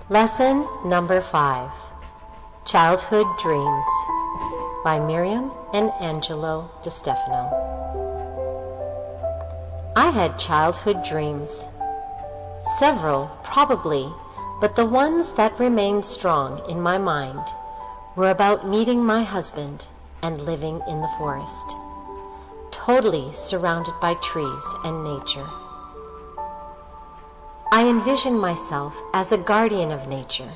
Lesson number 5, Childhood Dreams, by Miriam and Angelo Distefano. I had childhood dreams, several probably, but the ones that remained strong in my mind were about meeting my husband and living in the forest, totally surrounded by trees and nature. I envisioned myself as a guardian of nature.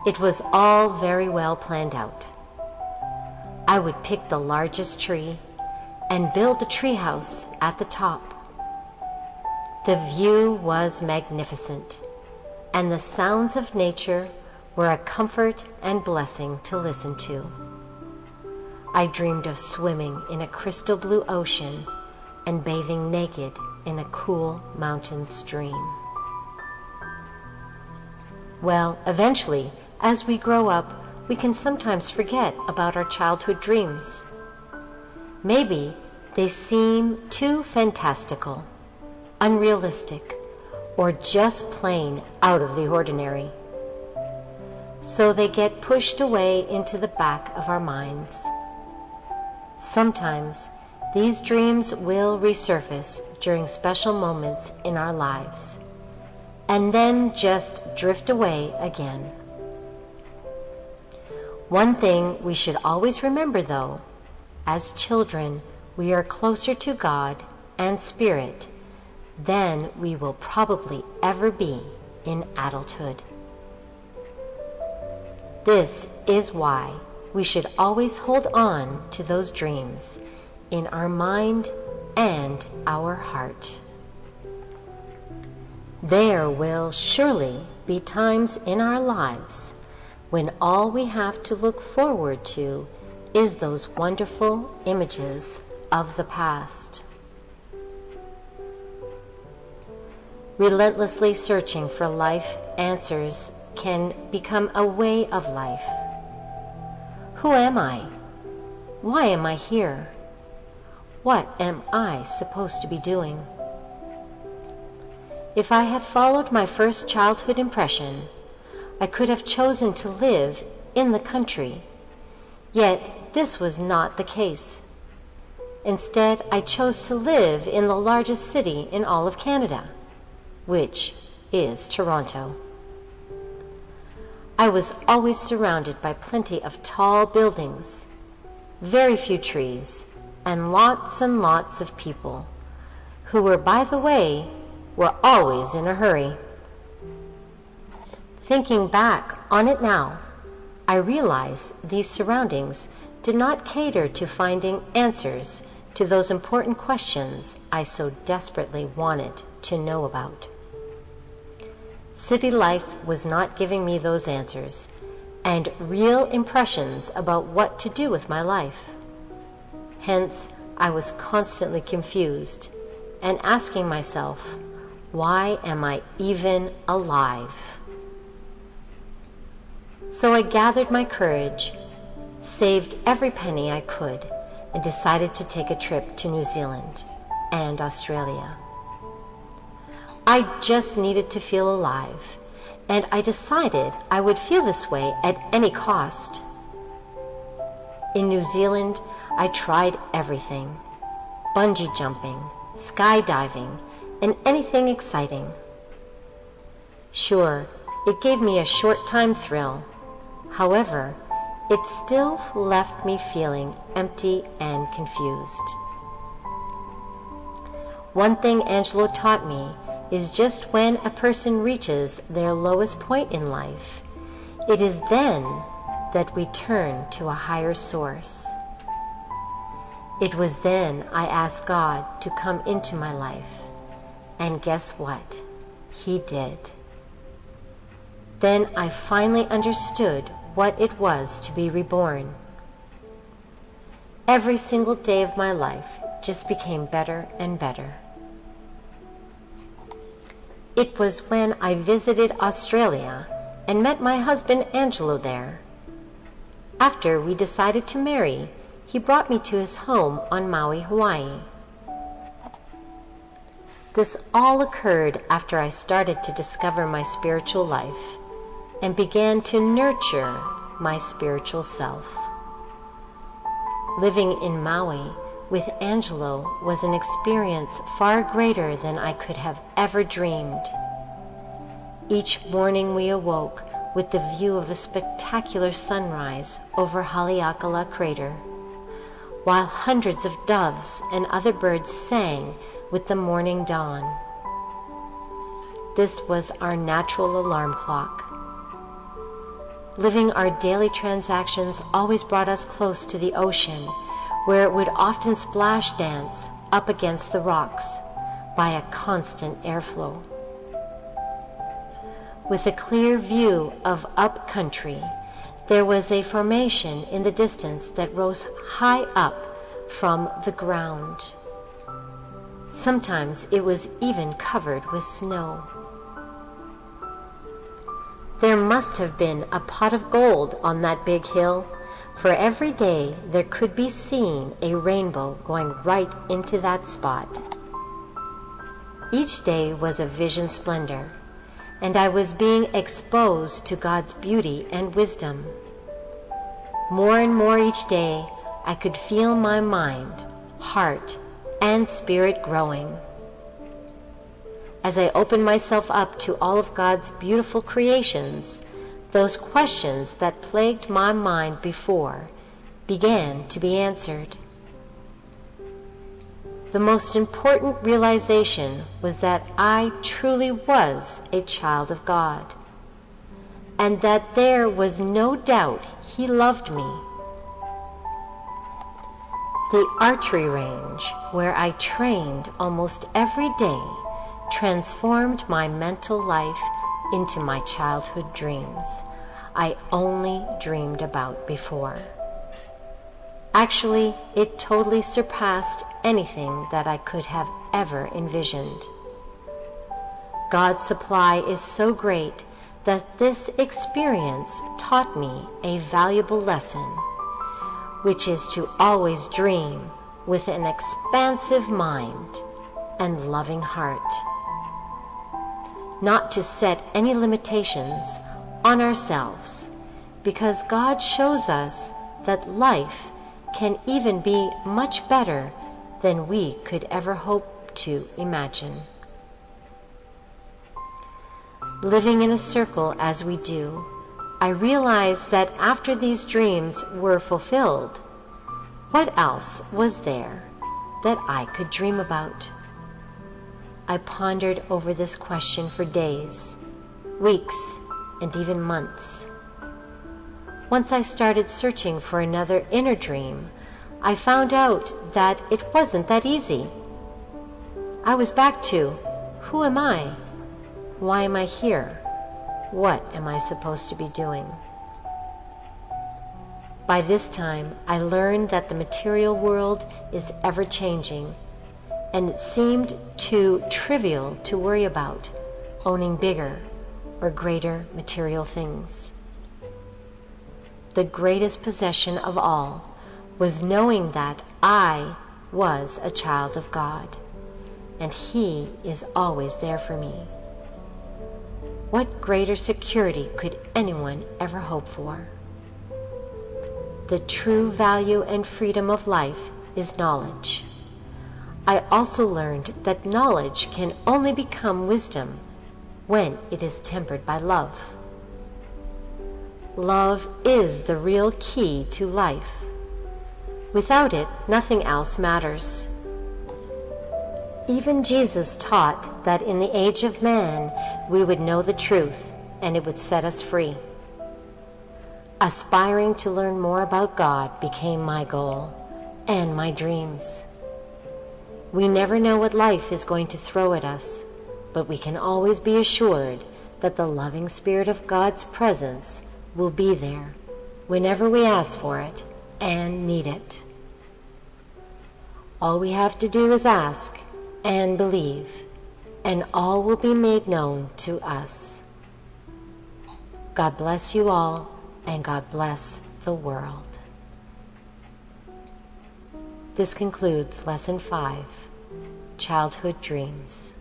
It was all very well planned out. I would pick the largest tree and build a treehouse at the top. The view was magnificent, and the sounds of nature were a comfort and blessing to listen to. I dreamed of swimming in a crystal blue ocean and bathing naked in a cool mountain stream. Well, eventually, as we grow up, we can sometimes forget about our childhood dreams. Maybe they seem too fantastical, unrealistic, or just plain out of the ordinary. So they get pushed away into the back of our minds. Sometimes these dreams will resurface during special moments in our lives, and then just drift away again. One thing we should always remember, though, as children, we are closer to God and Spirit than we will probably ever be in adulthood. This is why we should always hold on to those dreams in our mind and our heart. There will surely be times in our lives when all we have to look forward to is those wonderful images of the past. Relentlessly searching for life answers can become a way of life. Who am I? Why am I here? What am I supposed to be doing? If I had followed my first childhood impression, I could have chosen to live in the country. Yet this was not the case. Instead, I chose to live in the largest city in all of Canada, which is Toronto. I was always surrounded by plenty of tall buildings, very few trees, and lots of people who were, by the way, were always in a hurry. Thinking back on it now, I realize these surroundings did not cater to finding answers to those important questions I so desperately wanted to know about. City life was not giving me those answers and real impressions about what to do with my life. Hence, I was constantly confused and asking myself, why am I even alive? So I gathered my courage, saved every penny I could, and decided to take a trip to New Zealand and Australia. I just needed to feel alive, and I decided I would feel this way at any cost. In New Zealand, I tried everything: bungee jumping, skydiving, and anything exciting. Sure, it gave me a short-time thrill. However, it still left me feeling empty and confused. One thing Angelo taught me is just when a person reaches their lowest point in life, it is then that we turn to a higher source. It was then I asked God to come into my life, and guess what? He did. Then I finally understood what it was to be reborn. Every single day of my life just became better and better. It was when I visited Australia and met my husband Angelo there. After we decided to marry, he brought me to his home on Maui, Hawaii. This all occurred after I started to discover my spiritual life and began to nurture my spiritual self. Living in Maui with Angelo was an experience far greater than I could have ever dreamed. Each morning we awoke with the view of a spectacular sunrise over Haleakala Crater, while hundreds of doves and other birds sang with the morning dawn. This was our natural alarm clock. Living our daily transactions always brought us close to the ocean, where it would often splash dance up against the rocks by a constant airflow. With a clear view of upcountry, there was a formation in the distance that rose high up from the ground. Sometimes it was even covered with snow. There must have been a pot of gold on that big hill, for every day there could be seen a rainbow going right into that spot. Each day was a vision splendor, and I was being exposed to God's beauty and wisdom. More and more each day, I could feel my mind, heart, and spirit growing. As I opened myself up to all of God's beautiful creations, those questions that plagued my mind before began to be answered. The most important realization was that I truly was a child of God, and that there was no doubt He loved me. The archery range, where I trained almost every day, transformed my mental life into my childhood dreams I only dreamed about before. Actually, it totally surpassed anything that I could have ever envisioned. God's supply is so great that this experience taught me a valuable lesson, which is to always dream with an expansive mind and loving heart. Not to set any limitations on ourselves, because God shows us that life can even be much better than we could ever hope to imagine. Living in a circle as we do, I realized that after these dreams were fulfilled, what else was there that I could dream about? I pondered over this question for days, weeks, and even months. Once I started searching for another inner dream, I found out that it wasn't that easy. I was back to, who am I? Why am I here? What am I supposed to be doing? By this time, I learned that the material world is ever-changing, and it seemed too trivial to worry about owning bigger or greater material things. The greatest possession of all was knowing that I was a child of God, and He is always there for me. What greater security could anyone ever hope for? The true value and freedom of life is knowledge. I also learned that knowledge can only become wisdom when it is tempered by love. Love is the real key to life. Without it, nothing else matters. Even Jesus taught that in the age of man, we would know the truth and it would set us free. Aspiring to learn more about God became my goal and my dreams. We never know what life is going to throw at us, but we can always be assured that the loving Spirit of God's presence will be there whenever we ask for it and need it. All we have to do is ask and believe, and all will be made known to us. God bless you all, and God bless the world. This concludes Lesson 5, Childhood Dreams.